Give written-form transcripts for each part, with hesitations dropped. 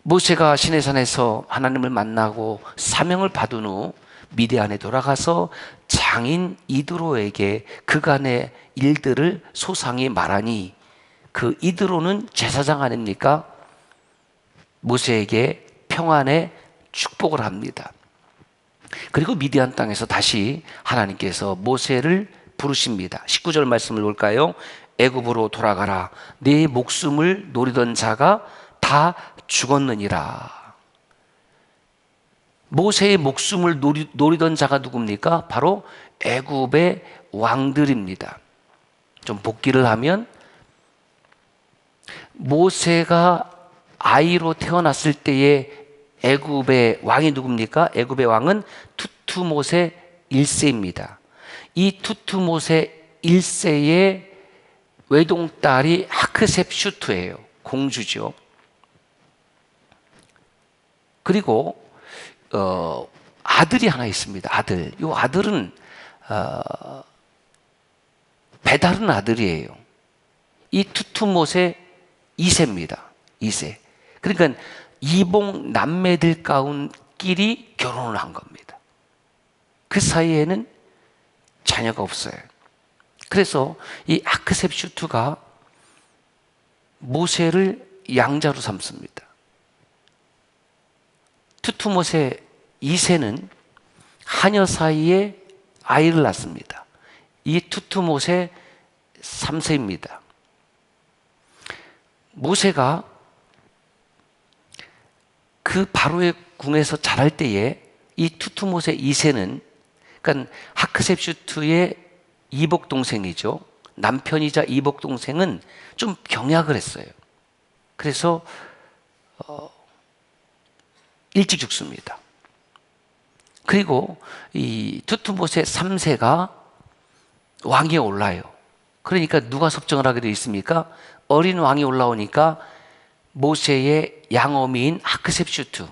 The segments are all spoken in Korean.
모세가 시내산에서 하나님을 만나고 사명을 받은 후 미디안에 돌아가서 장인 이드로에게 그간의 일들을 소상히 말하니, 그 이드로는 제사장 아닙니까? 모세에게 평안의 축복을 합니다. 그리고 미디안 땅에서 다시 하나님께서 모세를 부르십니다. 19절 말씀을 볼까요? 애굽으로 돌아가라. 네 목숨을 노리던 자가 다 죽었느니라. 모세의 목숨을 노리던 자가 누굽니까? 바로 애굽의 왕들입니다. 좀 복기를 하면, 모세가 아이로 태어났을 때의 애굽의 왕이 누굽니까? 애굽의 왕은 투투모세 1세입니다. 이 투투모세 1세의 외동딸이 하크셉슈트예요. 공주죠. 그리고 아들이 하나 있습니다. 아들. 이 아들은 베다른 아들이에요. 이 투투모세 2세입니다. 2세. 그러니까 이복 남매들 가운끼리 결혼을 한 겁니다. 그 사이에는 자녀가 없어요. 그래서 이 아크셉슈트가 모세를 양자로 삼습니다. 투투모세 2세는 하녀 사이에 아이를 낳습니다. 이 투투모세 3세입니다. 모세가 그 바로의 궁에서 자랄 때에 이 투투모세 2세는, 그러니까 하크셉슈트의 이복 동생이죠. 남편이자 이복 동생은 좀 병약을 했어요. 그래서 일찍 죽습니다. 그리고 이 투투모세 3세가 왕위에 올라요. 그러니까 누가 섭정을 하게 되어 있습니까? 어린 왕이 올라오니까 모세의 양어미인 하크셉슈트,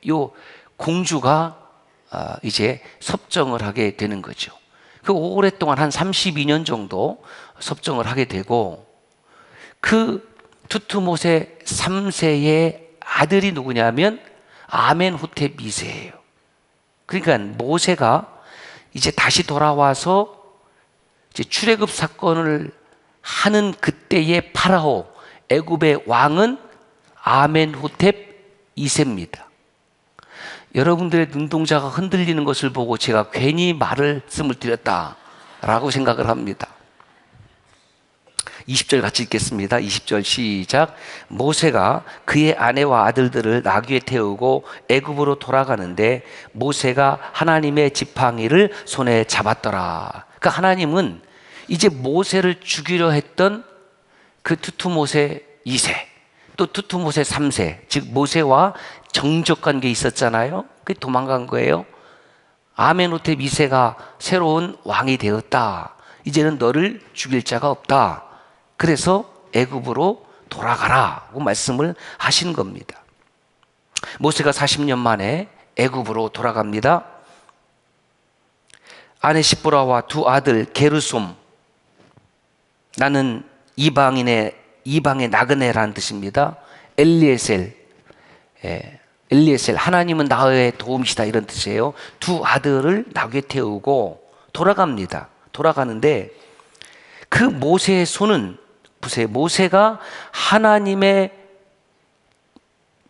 요 공주가 이제 섭정을 하게 되는 거죠. 그 오랫동안 한 32년 정도 섭정을 하게 되고, 그 투투모세 3세의 아들이 누구냐면 아멘호텝 2세예요. 그러니까 모세가 이제 다시 돌아와서 이제 출애굽 사건을 하는 그때의 파라오, 애굽의 왕은 아멘호텝 2세입니다. 여러분들의 눈동자가 흔들리는 것을 보고 제가 괜히 말씀을 드렸다라고 생각을 합니다. 20절 같이 읽겠습니다. 20절 시작. 모세가 그의 아내와 아들들을 나귀에 태우고 애굽으로 돌아가는데 모세가 하나님의 지팡이를 손에 잡았더라. 그러니까 하나님은 이제 모세를 죽이려 했던 그 투투모세 2세, 또 투투모세 3세, 즉 모세와 정적 관계에 있었잖아요. 그게 도망간 거예요. 아멘호텝 2세가 새로운 왕이 되었다. 이제는 너를 죽일 자가 없다. 그래서 애굽으로 돌아가라고 말씀을 하신 겁니다. 모세가 40년 만에 애굽으로 돌아갑니다. 아내 시보라와 두 아들 게르솜, 나는 이방의 나그네라는 뜻입니다. 엘리에셀, 하나님은 나의 도움이시다, 이런 뜻이에요. 두 아들을 나귀에 태우고 돌아갑니다. 돌아가는데 그 모세의 손은, 보세요, 모세가 하나님의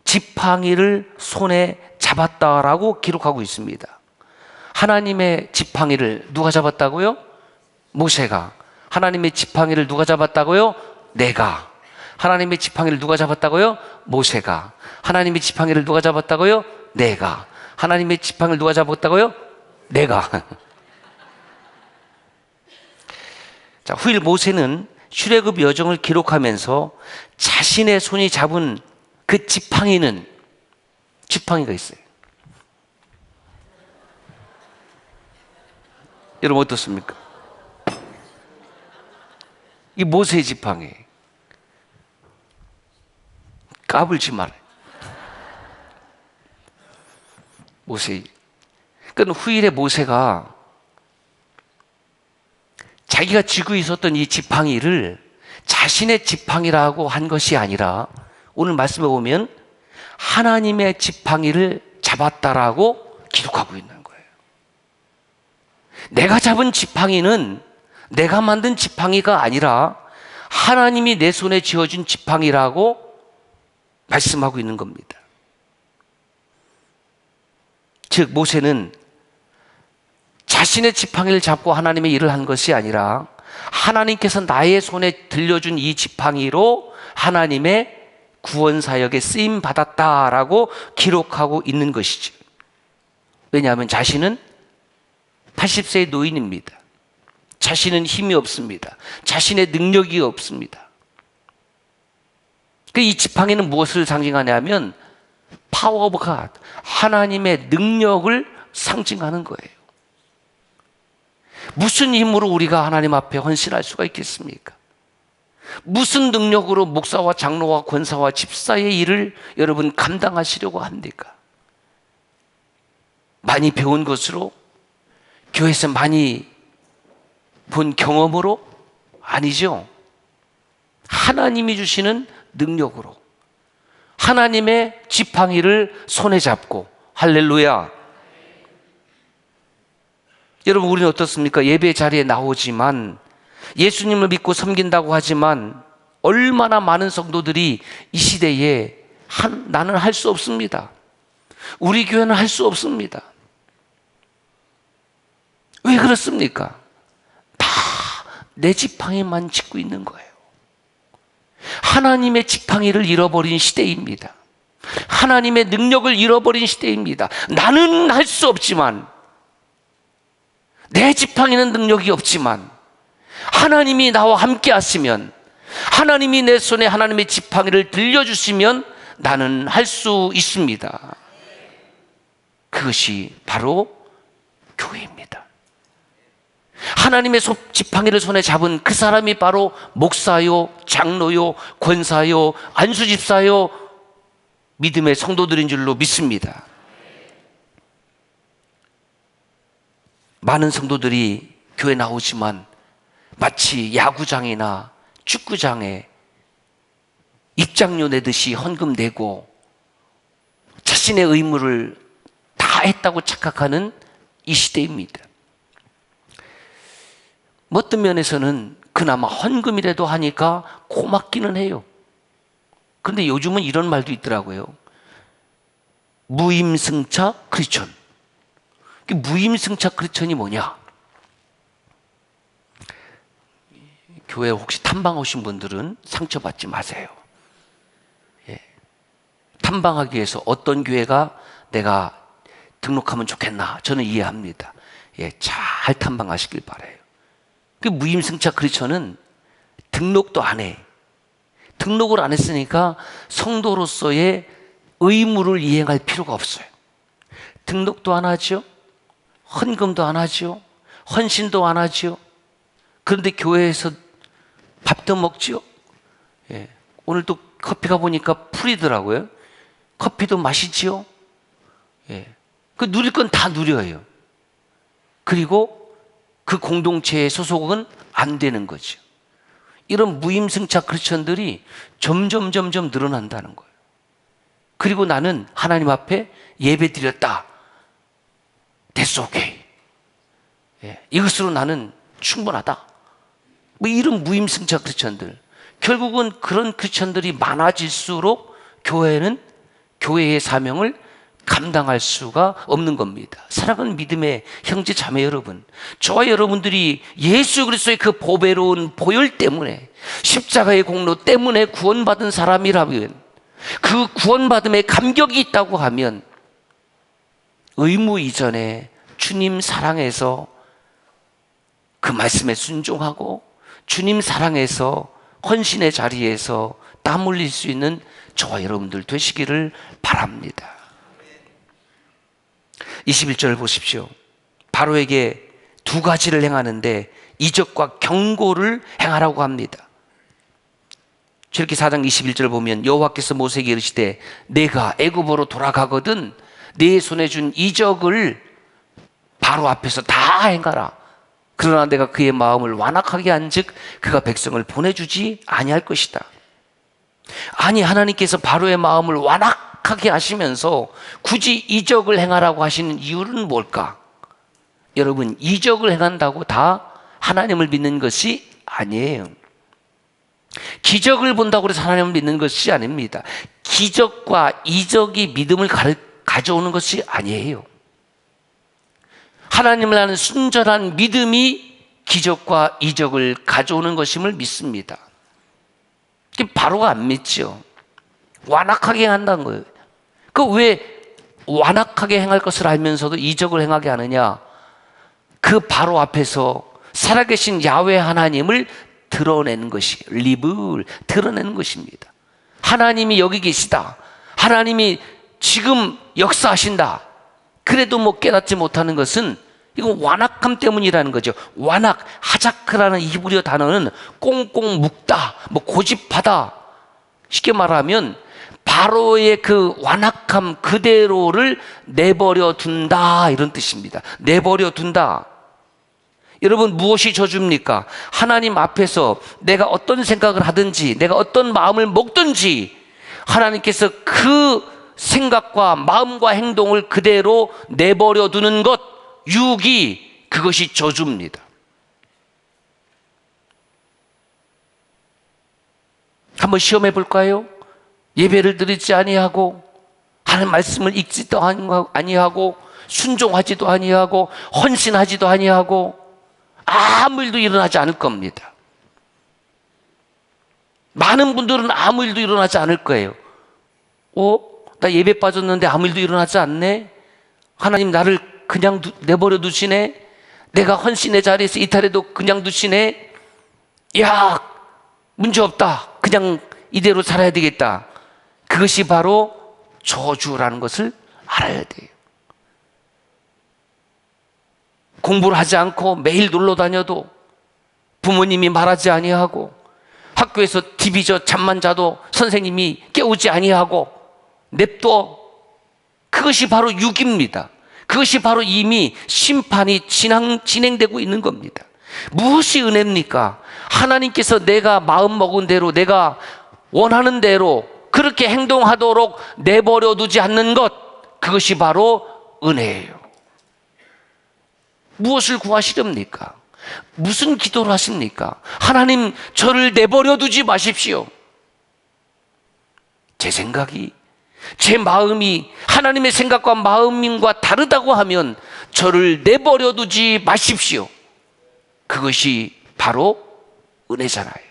지팡이를 손에 잡았다라고 기록하고 있습니다. 하나님의 지팡이를 누가 잡았다고요? 모세가. 하나님의 지팡이를 누가 잡았다고요? 내가. 하나님의 지팡이를 누가 잡았다고요? 모세가. 하나님의 지팡이를 누가 잡았다고요? 내가. 하나님의 지팡이를 누가 잡았다고요? 내가. 자, 후일 모세는 출애굽 여정을 기록하면서 자신의 손이 잡은 그 지팡이가 있어요. 여러분 어떻습니까? 이 모세의 지팡이. 까불지 말아요. 모세. 그러니까 후일에 모세가 자기가 쥐고 있었던 이 지팡이를 자신의 지팡이라고 한 것이 아니라, 오늘 말씀해 보면 하나님의 지팡이를 잡았다라고 기록하고 있는 거예요. 내가 잡은 지팡이는 내가 만든 지팡이가 아니라 하나님이 내 손에 쥐어준 지팡이라고 말씀하고 있는 겁니다. 즉 모세는 자신의 지팡이를 잡고 하나님의 일을 한 것이 아니라 하나님께서 나의 손에 들려준 이 지팡이로 하나님의 구원 사역에 쓰임 받았다라고 기록하고 있는 것이죠. 왜냐하면 자신은 80세의 노인입니다. 자신은 힘이 없습니다. 자신의 능력이 없습니다. 이 지팡이는 무엇을 상징하냐면 파워 오브 갓, 하나님의 능력을 상징하는 거예요. 무슨 힘으로 우리가 하나님 앞에 헌신할 수가 있겠습니까? 무슨 능력으로 목사와 장로와 권사와 집사의 일을 여러분 감당하시려고 합니까? 많이 배운 것으로? 교회에서 많이 본 경험으로? 아니죠. 하나님이 주시는 능력으로 하나님의 지팡이를 손에 잡고, 할렐루야. 여러분, 우리는 어떻습니까? 예배 자리에 나오지만, 예수님을 믿고 섬긴다고 하지만 얼마나 많은 성도들이 이 시대에 나는 할 수 없습니다. 우리 교회는 할 수 없습니다. 왜 그렇습니까? 다 내 지팡이만 짚고 있는 거예요. 하나님의 지팡이를 잃어버린 시대입니다. 하나님의 능력을 잃어버린 시대입니다. 나는 할 수 없지만, 내 지팡이는 능력이 없지만 하나님이 나와 함께 하시면, 하나님이 내 손에 하나님의 지팡이를 들려주시면 나는 할 수 있습니다. 그것이 바로 교회입니다. 하나님의 지팡이를 손에 잡은 그 사람이 바로 목사요, 장로요, 권사요, 안수집사요, 믿음의 성도들인 줄로 믿습니다. 많은 성도들이 교회 나오지만 마치 야구장이나 축구장에 입장료 내듯이 헌금 내고 자신의 의무를 다 했다고 착각하는 이 시대입니다. 어떤 면에서는 그나마 헌금이라도 하니까 고맙기는 해요. 그런데 요즘은 이런 말도 있더라고요. 무임승차 크리스천. 무임승차 크리스천이 뭐냐? 교회 혹시 탐방 오신 분들은 상처받지 마세요. 예. 탐방하기 위해서 어떤 교회가 내가 등록하면 좋겠나? 저는 이해합니다. 예, 잘 탐방하시길 바라요. 그 무임승차 크리스천은 등록도 안 해. 등록을 안 했으니까 성도로서의 의무를 이행할 필요가 없어요. 등록도 안 하죠. 헌금도 안 하죠. 헌신도 안 하죠. 그런데 교회에서 밥도 먹죠. 예. 오늘도 커피 가보니까 풀이더라고요. 커피도 마시죠. 예. 그 누릴 건 다 누려요. 그리고 그 공동체의 소속은 안 되는 거죠. 이런 무임승차 크리스천들이 점점 늘어난다는 거예요. 그리고 나는 하나님 앞에 예배 드렸다. That's okay. 예, 이것으로 나는 충분하다. 뭐 이런 무임승차 크리스천들. 결국은 그런 크리스천들이 많아질수록 교회는 교회의 사명을 감당할 수가 없는 겁니다. 사랑하는 믿음의 형제 자매 여러분, 저와 여러분들이 예수 그리스도의 그 보배로운 보혈 때문에, 십자가의 공로 때문에 구원받은 사람이라면, 그 구원받음에 감격이 있다고 하면 의무 이전에 주님 사랑해서 그 말씀에 순종하고 주님 사랑해서 헌신의 자리에서 땀 흘릴 수 있는 저와 여러분들 되시기를 바랍니다. 21절 보십시오. 바로에게 두 가지를 행하는데 이적과 경고를 행하라고 합니다. 출애굽기 4장 21절 보면 여호와께서 모세에게 이르시되 내가 애굽으로 돌아가거든 네 손에 준 이적을 바로 앞에서 다 행하라. 그러나 내가 그의 마음을 완악하게 한즉 그가 백성을 보내주지 아니할 것이다. 아니, 하나님께서 바로의 마음을 완악하게 완악하게 하시면서 굳이 이적을 행하라고 하시는 이유는 뭘까? 여러분, 이적을 행한다고 다 하나님을 믿는 것이 아니에요. 기적을 본다고 해서 하나님을 믿는 것이 아닙니다. 기적과 이적이 믿음을 가져오는 것이 아니에요. 하나님을 아는 순전한 믿음이 기적과 이적을 가져오는 것임을 믿습니다. 바로가 안 믿죠. 완악하게 행한다는 거예요. 그 왜 완악하게 행할 것을 알면서도 이적을 행하게 하느냐? 그 바로 앞에서 살아계신 야훼 하나님을 드러내는 것이, 리브를 드러내는 것입니다. 하나님이 여기 계시다. 하나님이 지금 역사하신다. 그래도 뭐 깨닫지 못하는 것은 이건 완악함 때문이라는 거죠. 완악, 하자크라는 히브리어 단어는 꽁꽁 묶다, 뭐 고집하다. 쉽게 말하면 바로의 그 완악함 그대로를 내버려 둔다, 이런 뜻입니다. 내버려 둔다. 여러분, 무엇이 저주입니까? 하나님 앞에서 내가 어떤 생각을 하든지, 내가 어떤 마음을 먹든지 하나님께서 그 생각과 마음과 행동을 그대로 내버려 두는 것, 유기, 그것이 저주입니다. 한번 시험해 볼까요? 예배를 드리지 아니하고, 하나님 말씀을 읽지도 아니하고, 순종하지도 아니하고, 헌신하지도 아니하고, 아무 일도 일어나지 않을 겁니다. 많은 분들은 아무 일도 일어나지 않을 거예요. 나 예배 빠졌는데 아무 일도 일어나지 않네? 하나님 나를 그냥 내버려 두시네? 내가 헌신의 자리에서 이탈해도 그냥 두시네? 야, 문제 없다. 그냥 이대로 살아야 되겠다. 그것이 바로 저주라는 것을 알아야 돼요. 공부를 하지 않고 매일 놀러 다녀도 부모님이 말하지 아니하고, 학교에서 TV저 잠만 자도 선생님이 깨우지 아니하고 냅둬. 그것이 바로 육입니다. 그것이 바로 이미 심판이 진행되고 있는 겁니다. 무엇이 은혜입니까? 하나님께서 내가 마음먹은 대로, 내가 원하는 대로 그렇게 행동하도록 내버려 두지 않는 것, 그것이 바로 은혜예요. 무엇을 구하시렵니까? 무슨 기도를 하십니까? 하나님, 저를 내버려 두지 마십시오. 제 생각이, 제 마음이 하나님의 생각과 마음과 다르다고 하면 저를 내버려 두지 마십시오. 그것이 바로 은혜잖아요.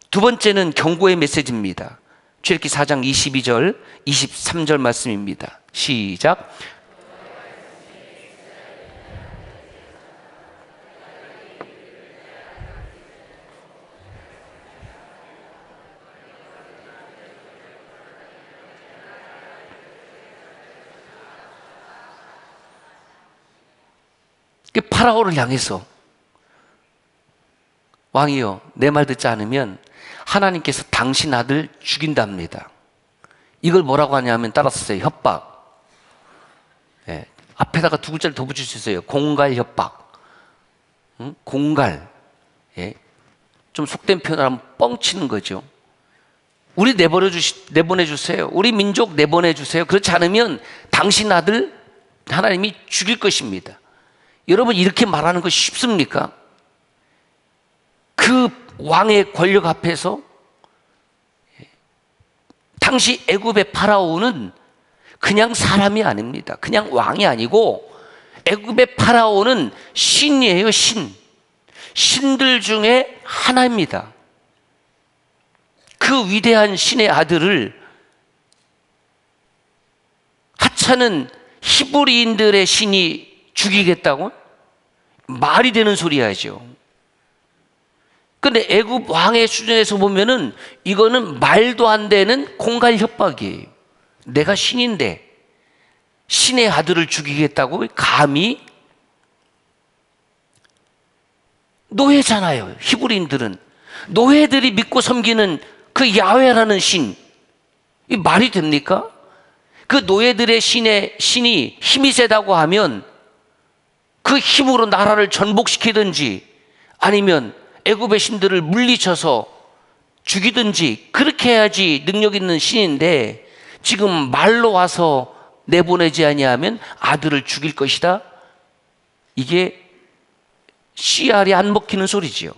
두 번째는 경고의 메시지입니다. 출애굽기 4장 22절, 23절 말씀입니다. 시작. 파라오를 향해서, 왕이여, 내 말 듣지 않으면 하나님께서 당신 아들 죽인답니다. 이걸 뭐라고 하냐면, 따라서요, 협박. 예, 앞에다가 두 글자를 더 붙일 수 있어요. 공갈 협박. 공갈. 예, 좀 속된 표현을 하면 뻥치는 거죠. 우리 내보내주세요. 우리 민족 내보내주세요. 그렇지 않으면 당신 아들 하나님이 죽일 것입니다. 여러분, 이렇게 말하는 것이 쉽습니까? 그 왕의 권력 앞에서 당시 애굽의 파라오는 그냥 사람이 아닙니다. 그냥 왕이 아니고 애굽의 파라오는 신이에요, 신. 신들 중에 하나입니다. 그 위대한 신의 아들을 하찮은 히브리인들의 신이 죽이겠다고? 말이 되는 소리야죠. 근데 애굽 왕의 수준에서 보면은 이거는 말도 안 되는 공갈 협박이에요. 내가 신인데 신의 아들을 죽이겠다고? 감히? 노예잖아요. 히브리인들은 노예들이 믿고 섬기는 그 야훼라는 신, 이 말이 됩니까? 그 노예들의 신이 힘이 세다고 하면 그 힘으로 나라를 전복시키든지 아니면 애굽의 신들을 물리쳐서 죽이든지 그렇게 해야지 능력 있는 신인데 지금 말로 와서 내보내지 아니하면 아들을 죽일 것이다. 이게 씨알이 안 먹히는 소리지요.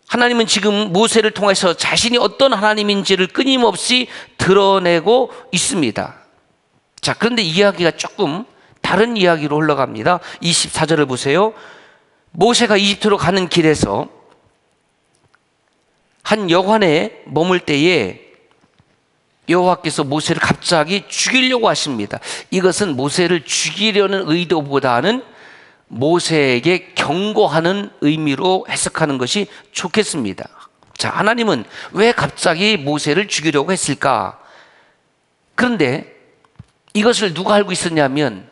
하나님은 지금 모세를 통해서 자신이 어떤 하나님인지를 끊임없이 드러내고 있습니다. 자, 그런데 이야기가 조금 다른 이야기로 흘러갑니다. 24절을 보세요. 모세가 이집트로 가는 길에서 한 여관에 머물 때에 여호와께서 모세를 갑자기 죽이려고 하십니다. 이것은 모세를 죽이려는 의도보다는 모세에게 경고하는 의미로 해석하는 것이 좋겠습니다. 자, 하나님은 왜 갑자기 모세를 죽이려고 했을까? 그런데 이것을 누가 알고 있었냐면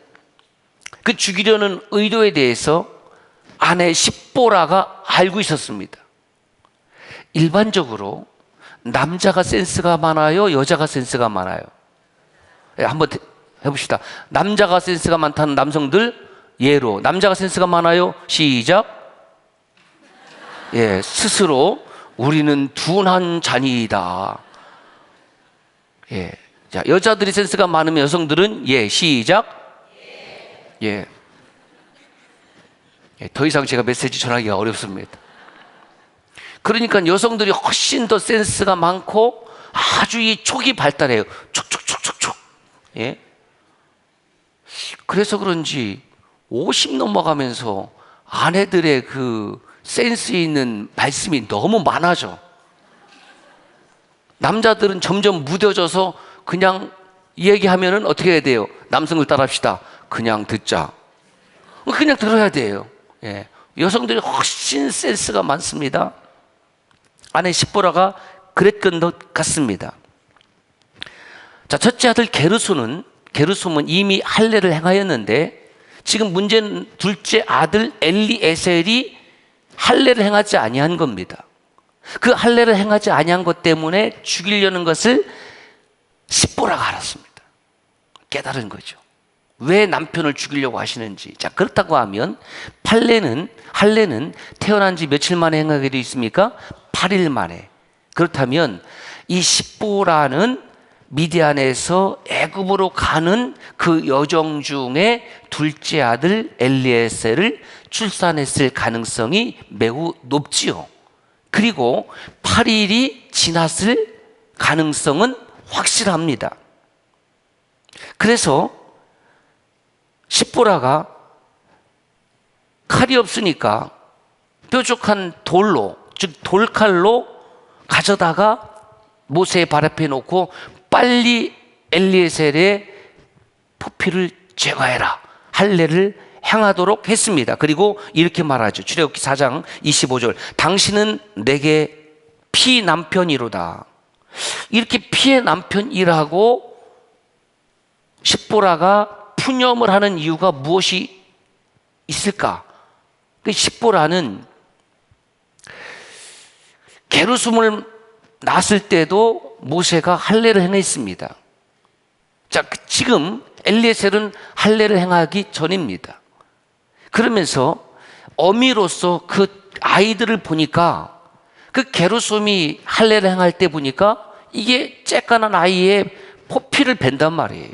그 죽이려는 의도에 대해서 아내 십보라가 알고 있었습니다. 일반적으로 남자가 센스가 많아요? 여자가 센스가 많아요? 한번 해봅시다. 남자가 센스가 많다는 남성들 예로 남자가 센스가 많아요? 시작. 예, 스스로 우리는 둔한 자니이다. 예, 자, 여자들이 센스가 많으면 여성들은 예, 시작. 예, 예, 더 이상 제가 메시지 전하기가 어렵습니다. 그러니까 여성들이 훨씬 더 센스가 많고 아주 이 촉이 발달해요. 촉촉촉촉촉. 예. 그래서 그런지 50 넘어가면서 아내들의 그 센스 있는 말씀이 너무 많아져. 남자들은 점점 무뎌져서 그냥 얘기하면은 어떻게 해야 돼요? 남성을 따라합시다. 그냥 듣자. 그냥 들어야 돼요. 예. 여성들이 훨씬 센스가 많습니다. 아내 십보라가 그랬던 것 같습니다. 자, 첫째 아들 게르솜은 이미 할례를 행하였는데 지금 문제는 둘째 아들 엘리에셀이 할례를 행하지 아니한 겁니다. 그 할례를 행하지 아니한 것 때문에 죽이려는 것을 십보라가 알았습니다. 깨달은 거죠. 왜 남편을 죽이려고 하시는지. 자, 그렇다고 하면 할례는 태어난 지 며칠 만에 행하게 되어 있습니까? 8일 만에. 그렇다면 이 십보라는 미디안에서 애굽으로 가는 그 여정 중에 둘째 아들 엘리에셀을 출산했을 가능성이 매우 높지요. 그리고 8일이 지났을 가능성은 확실합니다. 그래서 십보라가 칼이 없으니까 뾰족한 돌로, 즉 돌칼로 가져다가 모세의 발 앞에 놓고 빨리 엘리에셀의 포피를 제거해라, 할례를 행하도록 했습니다. 그리고 이렇게 말하죠. 출애굽기 4장 25절. 당신은 내게 피 남편이로다. 이렇게 피의 남편이라고 십보라가 푸념을 하는 이유가 무엇이 있을까? 그 십보라는 게르솜을 낳았을 때도 모세가 할례를 행했습니다. 자, 지금 엘리에셀은 할례를 행하기 전입니다. 그러면서 어미로서 그 아이들을 보니까 그 게르솜이 할례를 행할 때 보니까 이게 쬐깐한 아이의 포피를 벤단 말이에요.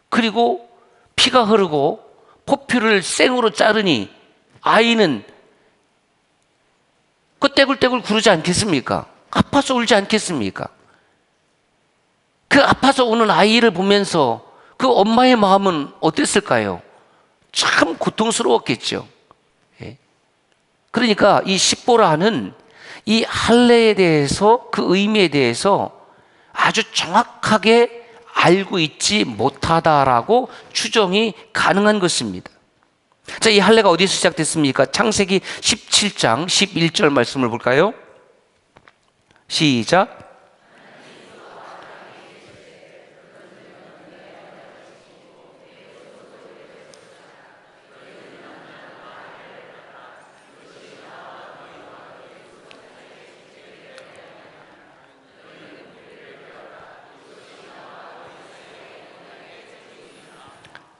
그리고 피가 흐르고 포피를 생으로 자르니 아이는 그 떼굴떼굴 구르지 않겠습니까? 아파서 울지 않겠습니까? 그 아파서 우는 아이를 보면서 그 엄마의 마음은 어땠을까요? 참 고통스러웠겠죠. 예. 그러니까 이 십보라는 이 할례에 대해서, 그 의미에 대해서 아주 정확하게 알고 있지 못하다라고 추정이 가능한 것입니다. 자, 이 할례가 어디서 시작됐습니까? 창세기 17장 11절 말씀을 볼까요? 시작.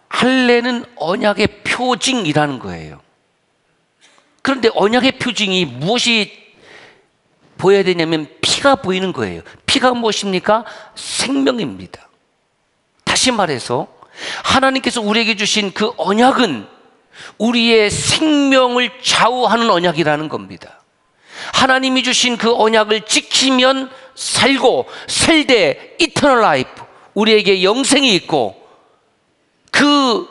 할례는 언약의 표징이라는 거예요. 그런데 그런데 언약의 표징이 무엇이 보여야 되냐면 피가 보이는 거예요. 피가 무엇입니까? 생명입니다. 다시 말해서 하나님께서 우리에게 주신 그 언약은 우리의 생명을 좌우하는 언약이라는 겁니다. 하나님이 주신 그 언약을 지키면 살고 셀대 이터널 라이프, 우리에게 영생이 있고, 그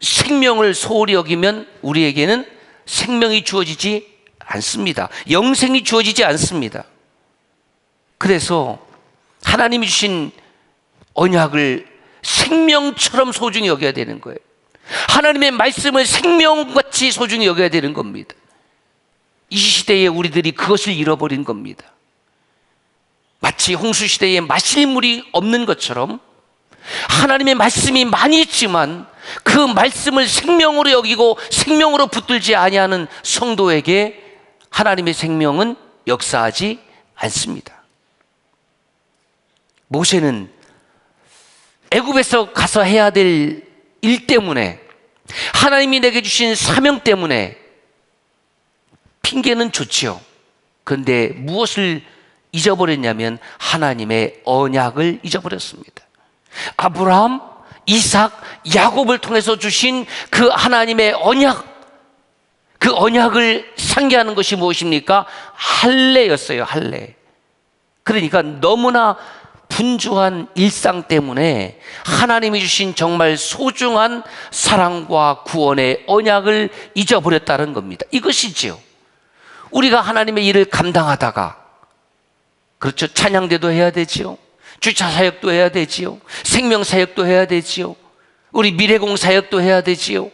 생명을 소홀히 여기면 우리에게는 생명이 주어지지 않습니다. 영생이 주어지지 않습니다. 그래서 하나님이 주신 언약을 생명처럼 소중히 여겨야 되는 거예요. 하나님의 말씀을 생명같이 소중히 여겨야 되는 겁니다. 이 시대에 우리들이 그것을 잃어버린 겁니다. 마치 홍수 시대에 마실 물이 없는 것처럼 하나님의 말씀이 많이 있지만 그 말씀을 생명으로 여기고 생명으로 붙들지 아니하는 성도에게 하나님의 생명은 역사하지 않습니다. 모세는 애굽에서 가서 해야 될 일 때문에, 하나님이 내게 주신 사명 때문에 핑계는 좋지요. 그런데 무엇을 잊어버렸냐면 하나님의 언약을 잊어버렸습니다. 아브라함, 이삭, 야곱을 통해서 주신 그 하나님의 언약, 그 언약을 상기하는 것이 무엇입니까? 할례였어요. 할례. 그러니까 너무나 분주한 일상 때문에 하나님이 주신 정말 소중한 사랑과 구원의 언약을 잊어버렸다는 겁니다. 이것이지요. 우리가 하나님의 일을 감당하다가, 그렇죠, 찬양대도 해야 되지요, 주차 사역도 해야 되지요, 생명 사역도 해야 되지요, 우리 미래공 사역도 해야 되지요.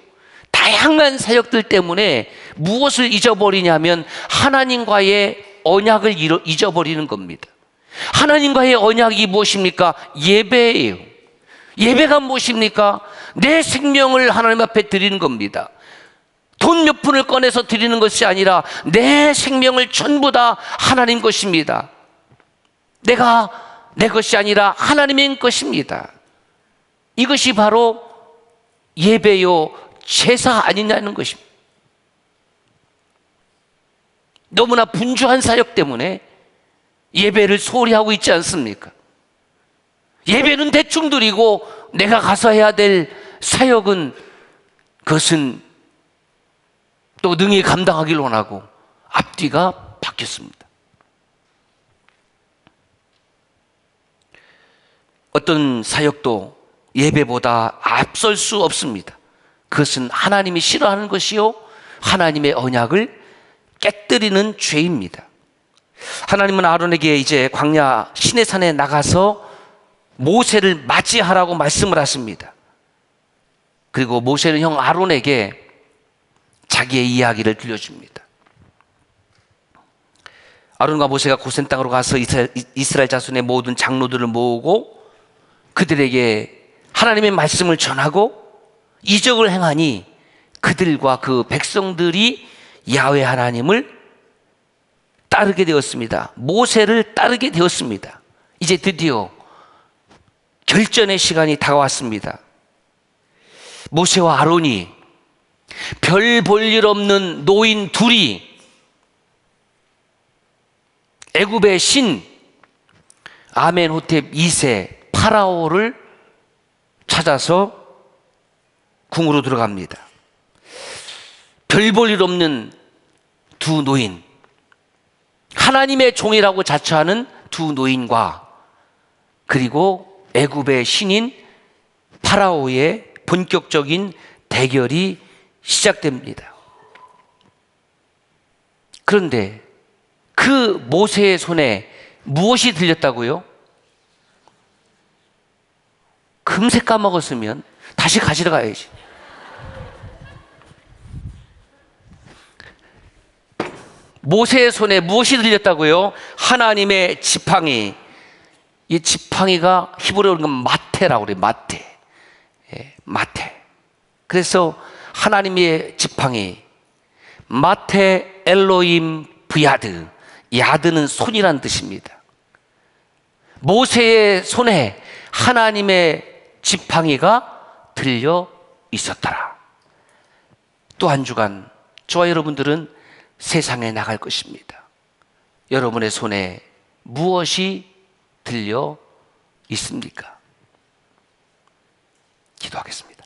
다양한 사역들 때문에 무엇을 잊어버리냐면 하나님과의 언약을 잊어버리는 겁니다. 하나님과의 언약이 무엇입니까? 예배예요. 예배가 무엇입니까? 내 생명을 하나님 앞에 드리는 겁니다. 돈 몇 푼을 꺼내서 드리는 것이 아니라 내 생명을 전부 다 하나님 것입니다. 내가 내 것이 아니라 하나님의 것입니다. 이것이 바로 예배요 제사 아니냐는 것입니다. 너무나 분주한 사역 때문에 예배를 소홀히 하고 있지 않습니까? 예배는 대충 드리고 내가 가서 해야 될 사역은, 그것은 또 능히 감당하길 원하고 앞뒤가 바뀌었습니다. 어떤 사역도 예배보다 앞설 수 없습니다. 그것은 하나님이 싫어하는 것이요, 하나님의 언약을 깨뜨리는 죄입니다. 하나님은 아론에게 이제 광야 시내산에 나가서 모세를 맞이하라고 말씀을 하십니다. 그리고 모세는 형 아론에게 자기의 이야기를 들려줍니다. 아론과 모세가 고센 땅으로 가서 이스라엘 자손의 모든 장로들을 모으고 그들에게 하나님의 말씀을 전하고 이적을 행하니 그들과 그 백성들이 야훼 하나님을 따르게 되었습니다. 모세를 따르게 되었습니다. 이제 드디어 결전의 시간이 다가왔습니다. 모세와 아론이, 별 볼 일 없는 노인 둘이 애굽의 신 아멘호텝 2세 파라오를 찾아서 궁으로 들어갑니다. 별 볼 일 없는 두 노인, 하나님의 종이라고 자처하는 두 노인과 그리고 애굽의 신인 파라오의 본격적인 대결이 시작됩니다. 그런데 그 모세의 손에 무엇이 들렸다고요? 금세 까먹었으면 다시 가지러 가야지. 모세의 손에 무엇이 들렸다고요? 하나님의 지팡이. 이 지팡이가 히브리어로 마테라고 그래요. 마테. 예, 마테. 그래서 하나님의 지팡이, 마테 엘로임 브야드. 야드는 손이란 뜻입니다. 모세의 손에 하나님의 지팡이가 들려 있었더라. 또 한 주간 저와 여러분들은 세상에 나갈 것입니다. 여러분의 손에 무엇이 들려 있습니까? 기도하겠습니다.